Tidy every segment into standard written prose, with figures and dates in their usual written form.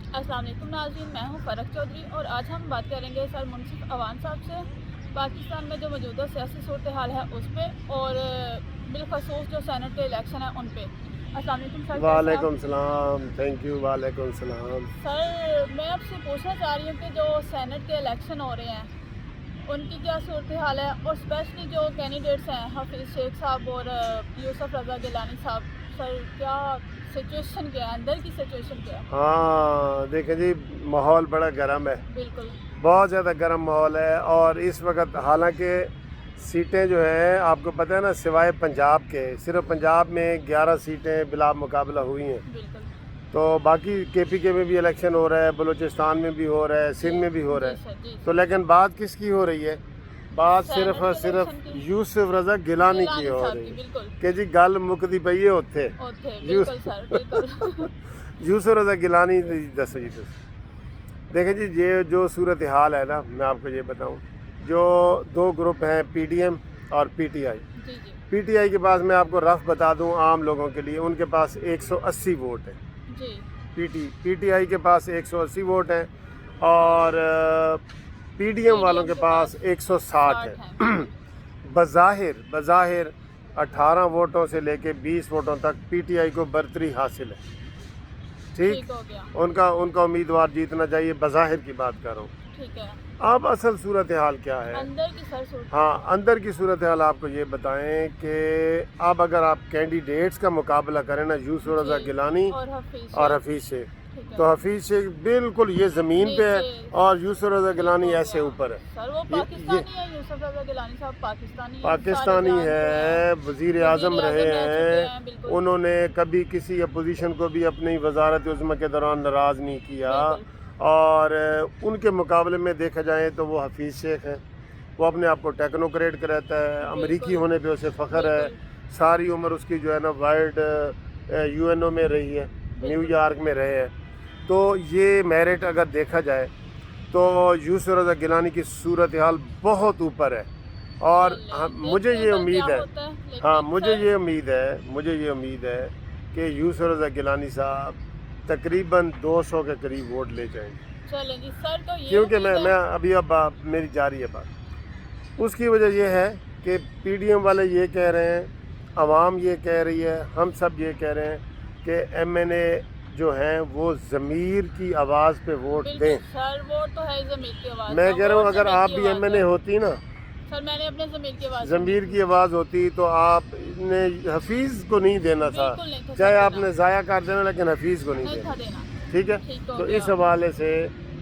السلام علیکم ناظرین، میں ہوں فرق چودھری اور آج ہم بات کریں گے سر منصف اوان صاحب سے پاکستان میں جو موجودہ سیاسی صورتحال ہے اس پہ اور بالخصوص جو سینٹ کے الیکشن ہیں ان پہ۔ السلام علیکم سر، وعلیکم السلام، تھینک یو، وعلیکم السلام۔ سر میں آپ سے پوچھنا چاہ رہی ہوں کہ جو سینٹ کے الیکشن ہو رہے ہیں ان کی کیا صورتحال ہے، اور اسپیشلی جو کینڈیڈیٹس ہیں حفیظ شیخ صاحب اور یوسف رضا گیلانی صاحب، سر کیا سچویشن کیا ہے، اندر کی سچویشن کیا ہے؟ ہاں دیکھیں جی، ماحول بڑا گرم ہے، بالکل بہت زیادہ گرم ماحول ہے، اور اس وقت حالانکہ سیٹیں جو ہیں آپ کو پتہ ہے نا، سوائے پنجاب کے صرف پنجاب میں 11 سیٹیں بلا مقابلہ ہوئی ہیں، بالکل تو باقی کے پی کے میں بھی الیکشن ہو رہا ہے، بلوچستان میں بھی ہو رہا ہے، سندھ میں بھی ہو رہا جی سر، ہے، جی تو سر، لیکن بات کس کی ہو رہی ہے؟ بات صرف اور سینٹ صرف الیکشن کی، یوسف رضا گیلانی کی گیلانی ہو صاحب رہی کی، ہے بالکل کہ جی گل مکدی پئی ہے اتھے اوکے، یوس بالکل سر، بالکل یوسف رضا گیلانی دسو جی دیکھیں جی، یہ جو صورتحال ہے نا، میں آپ کو یہ بتاؤں، جو دو گروپ ہیں پی ڈی ایم اور P T I. G G P T I کے پاس میں آپ کو رف بتا دوں عام لوگوں کے لیے، ان کے پاس 180 ووٹ ہیں، جی پی ٹی آئی کے پاس 180 ووٹ ہیں، اور پی ڈی ایم والوں کے پاس 160 60 ہیں، ہے۔ بالکل بظاہر 18 ووٹوں سے لے کے 20 ووٹوں تک پی ٹی آئی کو برتری حاصل ہے، ٹھیک، ٹھیک ہو گیا، ان کا امیدوار جیتنا چاہیے، بظاہر کی بات کر رہا ہوں۔ ٹھیک ہے، اب اصل صورتحال کیا ہے؟ اندر کی سر صورت، ہاں، اندر کی صورتحال آپ کو یہ بتائیں کہ اب اگر آپ کینڈیڈیٹس کا مقابلہ کریں نا، یوسف رضا جی، گیلانی اور حفیظ اور شیخ، حفیظ شیخ، ٹھیک تو ہے، حفیظ شیخ بالکل یہ زمین پہ ہے نیچے، اور یوسف رضا ٹھیک گیلانی ہو ایسے گیا اوپر ہے۔ سر، وہ یہ پاکستانی ہے، یوسف رضا گیلانی صاحب پاکستانی ہیں، سارے پاکستانی جانتے ہیں، ہے، وزیر اعظم رہے رہ چکے ہیں، ہیں، بالکل انہوں نے کبھی کسی اپوزیشن کو بھی اپنی وزارت عظمیٰ کے دوران ناراض نہیں کیا، بالکل اور ان کے مقابلے میں دیکھا جائے تو وہ حفیظ شیخ ہیں، وہ اپنے آپ کو ٹیکنوکریٹ کہتا ہے، امریکی بالکل ہونے پہ اسے فخر ہے، بالکل ساری عمر اس کی جو ہے نا ورلڈ یو این او میں رہی ہے، نیو بالکل یارک میں رہے ہیں، تو یہ میرٹ اگر دیکھا جائے تو یوسف رضا گیلانی کی صورتحال بہت اوپر ہے، اور چلیں مجھے دیکھتے ہیں یہ تو کیا امید ہے، ہوتا ہے، ہاں لیکن مجھے سر یہ امید ہے کہ یوسف رضا گیلانی صاحب تقریباً 200 کے قریب ووٹ لے جائیں گے، چلیں جی سر، تو یہ کیونکہ امید ہے، میں اب میری جاری ہے بات۔ اس کی وجہ یہ ہے کہ پی ڈی ایم والے یہ کہہ رہے ہیں، عوام یہ کہہ رہی ہے، ہم سب یہ کہہ رہے ہیں کہ ایم این اے جو ہیں وہ ضمیر کی آواز پہ ووٹ بالکل دیں۔ سر، وہ تو ہے ضمیر کی آواز میں کا، کہہ رہا ہوں ووٹ اگر ضمیر آپ کی بھی ایم آواز این ہے، اے ہوتی نا، سر میں نے اپنے ضمیر کی آواز سنی ضمیر تھی، کی آواز ہوتی، تو آپ نے حفیظ کو نہیں دینا تھا، بالکل نہیں تھا سر چاہے آپ دینا، نے ضائع کر دینا، لیکن حفیظ کو نہیں نہیں تھا دینا، دینا، ٹھیک ہے؟ ٹھیک تو ہو گیا، اس حوالے سے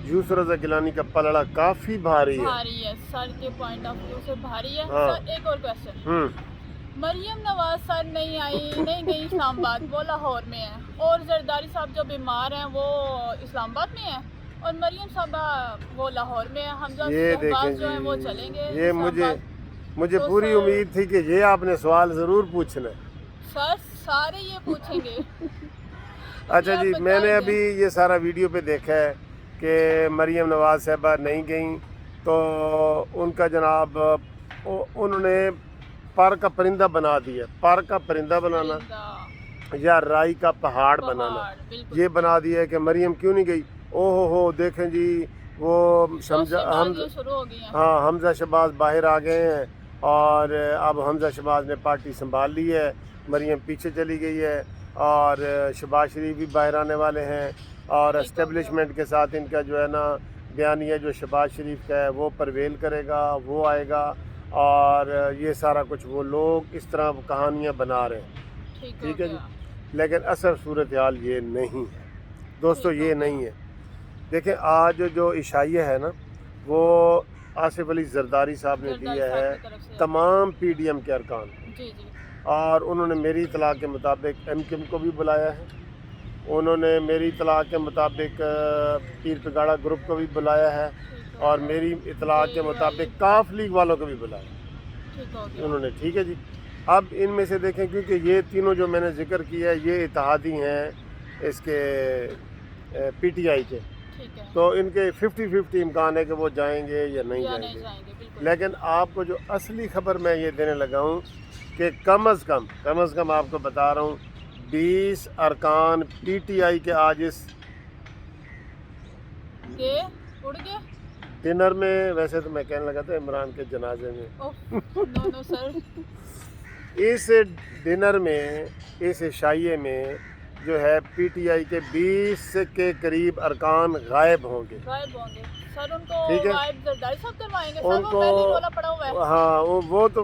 یوسف رضا گیلانی کا پلڑا کافی بھاری ہے۔ بھاری ہے سر کے پوائنٹ آف ویو سے بھاری ہے۔ ہاں، سر ایک اور کویشچن، ہوں، مریم نواز سر نہیں گئی اسلام آباد، وہ لاہور میں ہیں، اور زرداری صاحب جو بیمار ہیں وہ اسلام آباد میں ہیں، اور مریم صاحبہ وہ لاہور میں ہیں، حمزہ یہ دیکھیں شہباز جو ہیں وہ چلیں گے جی، یہ اسلام آباد، مجھے تو پوری سر امید تھی کہ یہ آپ نے سوال ضرور پوچھنا ہے۔ سر سارے یہ پوچھیں گے، اس لیے اچھا آپ جی، میں بتا نے دیں۔ ابھی یہ سارا ویڈیو پہ دیکھا ہے کہ مریم نواز صاحبہ نہیں گئیں، تو ان کا جناب انہوں نے پر کا پرندہ بنا دیا، پر کا پرندہ بنانا پرندہ، یا رائی کا پہاڑ بنانا، پہاڑ، بالکل یہ بنا دیا ہے کہ مریم کیوں نہیں گئی، او ہو دیکھیں جی، وہ شوشے بازیاں شروع ہو گئی ہیں، ہاں، حمزہ شہباز باہر آ گئے ہیں، اور اب حمزہ شہباز نے پارٹی سنبھال لی ہے، مریم پیچھے چلی گئی ہے، اور شہباز شریف بھی باہر آنے والے ہیں، اور ٹھیک ہو گیا، اسٹیبلشمنٹ کے ساتھ ان کا جو ہے نا بیانیہ جو شہباز شریف کا ہے وہ پرویل کرے گا، وہ آئے گا، اور یہ سارا کچھ وہ لوگ اس طرح کہانیاں بنا رہے ہیں، ٹھیک ہو ٹھیک ہے جی، گیا، لیکن اصل صورتحال یہ نہیں ہے دوستو، ٹھیک ہو یہ گیا، نہیں ہے۔ دیکھیں آج جو عشائیہ ہے نا، وہ آصف علی زرداری صاحب نے زرداری دیا صاحب ہے کی طرف سے، تمام پی ڈی ایم کے ارکان کو، جی جی، اور انہوں نے میری اطلاع کے مطابق ایم کیو ایم کو بھی بلایا ہے، انہوں نے میری اطلاع کے مطابق پیر پگاڑا گروپ کو بھی بلایا ہے، ٹھیک ہو اور گیا، میری اطلاع جے کے یو آئی، مطابق کاف لیگ والوں کو بھی بلایا ٹھیک ہو گیا، انہوں نے، ٹھیک ہے جی۔ اب ان میں سے دیکھیں، کیونکہ یہ تینوں جو میں نے ذکر کیا ہے یہ اتحادی ہیں اس کے پی ٹی آئی کے، ٹھیک ہے، تو ان کے 50-50 امکان ہے کہ وہ جائیں گے یا نہیں یا جائیں نہیں گے، جائیں گے، بالکل، لیکن آپ کو جو اصلی خبر میں یہ دینے لگا ہوں کہ کم از کم آپ کو بتا رہا ہوں 20 ارکان پی ٹی آئی کے آج اس گئے اڑ گئے ڈنر میں ویسے تو میں کہنے لگا تھا عمران کے جنازے میں. نو نو سر. اس ڈنر میں اس عشائیے میں جو ہے پی ٹی آئی کے 20 کے قریب ارکان غائب ہوں گے. سر ان کو ٹھیک ہے. غائب زرداری صاحب کروائیں گے. ان سر کو وہ پہلے رولا پڑا ہوا ہے. ہاں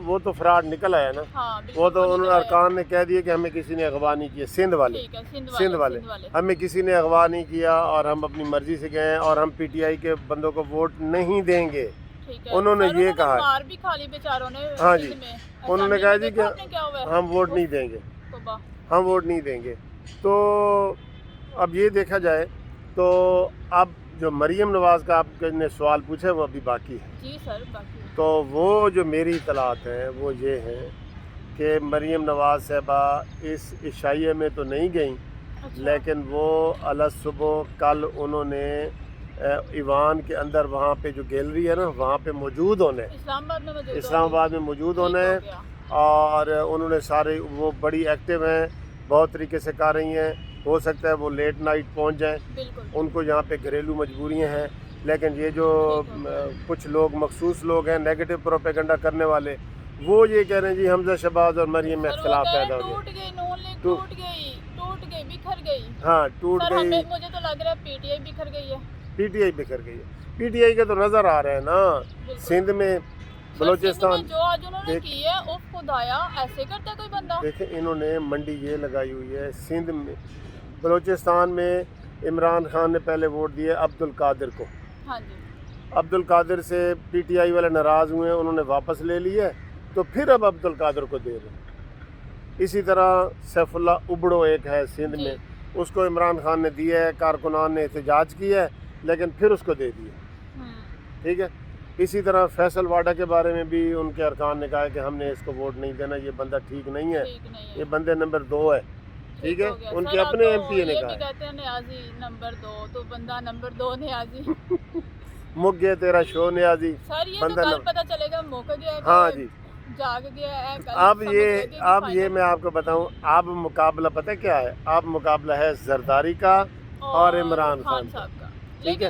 وہ تو فراڈ نکل آیا نا. ہاں وہ تو انہوں نے ارکان نے کہہ دیا کہ ہمیں کسی نے اغوا نہیں کیا. سندھ والے سندھ والے ہمیں کسی نے اغوا نہیں کیا اور ہم اپنی مرضی سے گئے اور ہم پی ٹی آئی کے بندوں کو ووٹ نہیں دیں گے. انہوں نے یہ کہا. مار بھی کھا لی بیچاروں نے. ہاں جی انہوں نے کہا جی کہ ہم ووٹ نہیں دیں گے. ہم ووٹ نہیں دیں گے. تو اب یہ دیکھا جائے تو اب جو مریم نواز کا آپ نے سوال پوچھا وہ ابھی باقی ہے. جی سر باقی. تو وہ جو میری اطلاعات ہیں وہ یہ ہیں کہ مریم نواز صاحبہ اس عشائیے میں تو نہیں گئیں. لیکن وہ صبح کل انہوں نے ایوان کے اندر وہاں پہ جو گیلری ہے نا وہاں پہ موجود ہونا ہے. اسلام آباد میں موجود ہونا ہے. اور انہوں نے سارے وہ بڑی ایکٹیو ہیں, بہت طریقے سے کر رہی ہیں. ہو سکتا ہے وہ لیٹ نائٹ پہنچ جائیں, ان کو یہاں پہ گھریلو مجبوریاں ہیں. لیکن یہ جو کچھ لوگ مخصوص لوگ ہیں نیگیٹو پروپیگنڈا کرنے والے, وہ یہ کہہ رہے ہیں جی حمزہ شہباز اور مریم میں اختلاف پیدا ہو گیا. ٹوٹ گئی. ہاں ٹوٹ گئی. مجھے تو لگ رہا ہے پی ٹی آئی بکھر گئی ہے. پی ٹی آئی بکھر گئی ہے. پی ٹی آئی کا تو نظر آ رہا ہے نا سندھ میں, بلوچستان. جو آج انہوں نے کی ہے اف خدایا ایسے کرتا ہے کوئی بندہ. دیکھیں انہوں نے منڈی یہ لگائی ہوئی ہے سندھ میں. بلوچستان میں عمران خان نے پہلے ووٹ دیے عبد القادر کو. ہاں جی. عبد القادر سے پی ٹی آئی والے ناراض ہوئے ہیں, انہوں نے واپس لے لیا تو پھر اب عبد القادر کو دے رہے ہیں. اسی طرح سیف اللہ ابڑو ایک ہے سندھ میں, اس کو عمران خان نے دیا ہے, کارکنان نے احتجاج کیا ہے لیکن پھر اس کو دے دیا. ٹھیک ہے. اسی طرح فیصل واڈا کے بارے میں بھی ان کے ارکان نے کہا کہ ہم نے اس کو ووٹ نہیں دینا, یہ بندہ ٹھیک نہیں ہے, یہ بندے نمبر 2 ہے. ٹھیک ہے. ان کے اپنے ایم پی اے نے کہا کہتے ہیں نیازی نمبر 2 تو بندہ نمبر 2 نیازی. مک گیا تیرا شو نیازی. سر یہ تو کل پتہ چلے گا موقع گیا. ہاں جی جاگ گیا ہے. اب یہ میں آپ کو بتاؤں, اب مقابلہ پتہ کیا ہے؟ اب مقابلہ ہے زرداری کا اور عمران خان کا. ٹھیک ہے.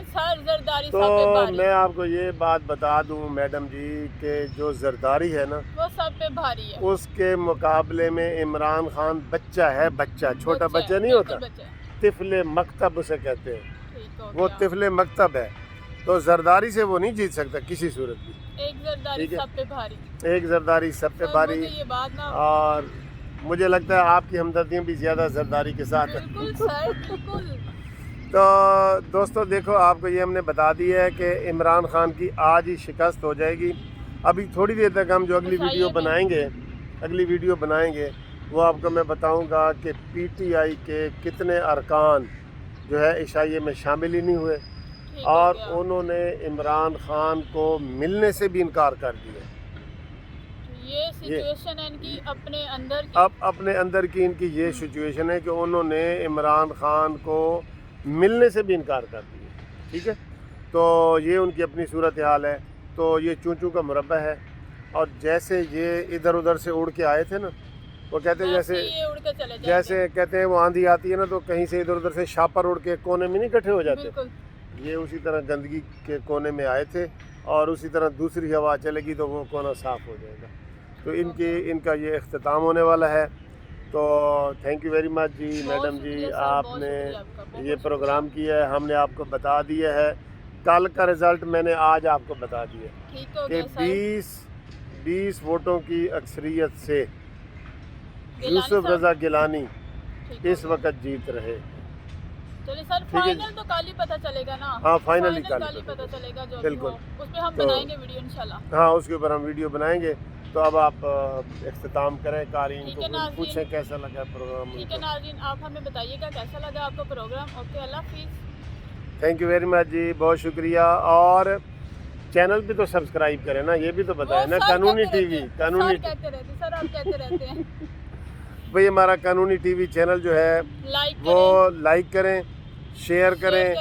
تو میں آپ کو یہ بات بتا دوں میڈم جی کہ جو زرداری ہے نا وہ سب پہ بھاری ہے. اس کے مقابلے میں عمران خان بچہ ہے, بچہ چھوٹا بچہ نہیں ہوتا, طفل مکتب اسے کہتے ہیں, وہ طفل مکتب ہے. تو زرداری سے وہ نہیں جیت سکتا کسی صورت بھی. ایک زرداری سب پہ بھاری. ایک زرداری سب پہ بھاری. اور مجھے لگتا ہے آپ کی ہمدردیاں بھی زیادہ زرداری کے ساتھ ہیں. بالکل سر بالکل. تو دوستو دیکھو آپ کو یہ ہم نے بتا دیا ہے کہ عمران خان کی آج ہی شکست ہو جائے گی. ابھی تھوڑی دیر تک ہم جو اگلی ویڈیو بنائیں گے وہ آپ کو میں بتاؤں گا کہ پی ٹی آئی کے کتنے ارکان جو ہے عشائیے میں شامل ہی نہیں ہوئے اور انہوں نے عمران خان کو ملنے سے بھی انکار کر دیا. یہ سچویشن ہے ان کی اپنے اندر کی. اب اپنے اندر کی ان کی یہ سچویشن ہے کہ انہوں نے عمران خان کو ملنے سے بھی انکار کر دیا. ٹھیک ہے. تو یہ ان کی اپنی صورتحال ہے. تو یہ چونچوں کا مربع ہے. اور جیسے یہ ادھر ادھر سے اڑ کے آئے تھے نا, وہ کہتے ہیں جیسے کہتے ہیں وہ آندھی آتی ہے نا تو کہیں سے ادھر ادھر سے شاپر اڑ کے کونے میں نہیں اکٹھے ہو جاتے. یہ اسی طرح گندگی کے کونے میں آئے تھے اور اسی طرح دوسری ہوا چلے گی تو وہ کونا صاف ہو جائے گا. تو ان کا یہ اختتام ہونے والا ہے. تو تھینک یو ویری مچ جی میڈم جی, آپ نے یہ پروگرام کیا ہے, ہم نے آپ کو بتا دیا ہے. کل کا رزلٹ میں نے آج آپ کو بتا دیا کہ 20 ووٹوں کی اکثریت سے یوسف رضا گیلانی اس وقت جیت رہے. چلیے سر فائنل تو کل ہی پتہ چلے گا نا. ہاں فائنل ہی کل ہی پتہ چلے گا. جو بالکل اس پہ ہم بنائیں گے ویڈیو انشاءاللہ. ہاں اس کے اوپر ہم ویڈیو بنائیں گے. تو اب آپ اختتام کریں, قارئین کو پوچھیں کیسا لگا پروگرام. ٹھیک ہے ناظرین, آپ ہمیں بتائیے گا کیسا لگا آپ کو پروگرام. اوکے اللہ حافظ. تھینک یو ویری مچ جی, بہت شکریہ. اور چینل بھی تو سبسکرائب کریں نا, یہ بھی تو بتائیں نا. قانونی ٹی وی سر آپ کہتے رہتے ہیں بھئی ہمارا قانونی ٹی وی چینل جو ہے وہ لائک کریں, شیئر کریں,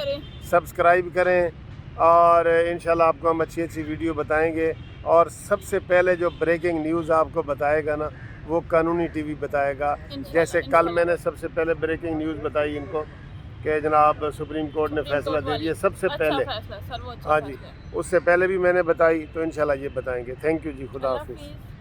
سبسکرائب کریں. اور انشاءاللہ آپ کو ہم اچھی ویڈیو بتائیں گے. اور سب سے پہلے جو بریکنگ نیوز آپ کو بتائے گا نا وہ قانونی ٹی وی بتائے گا. جیسے کل میں نے سب سے پہلے بریکنگ نیوز بتائی ان کو کہ جناب سپریم کورٹ نے فیصلہ دے دیا سب سے پہلے. فیصلہ سر وہ اچھا ہاں جی, فیصلہ ہے. اس سے پہلے بھی میں نے بتائی تو انشاءاللہ یہ بتائیں گے. تھینک یو جی, خدا اللہ حافظ. حافظ.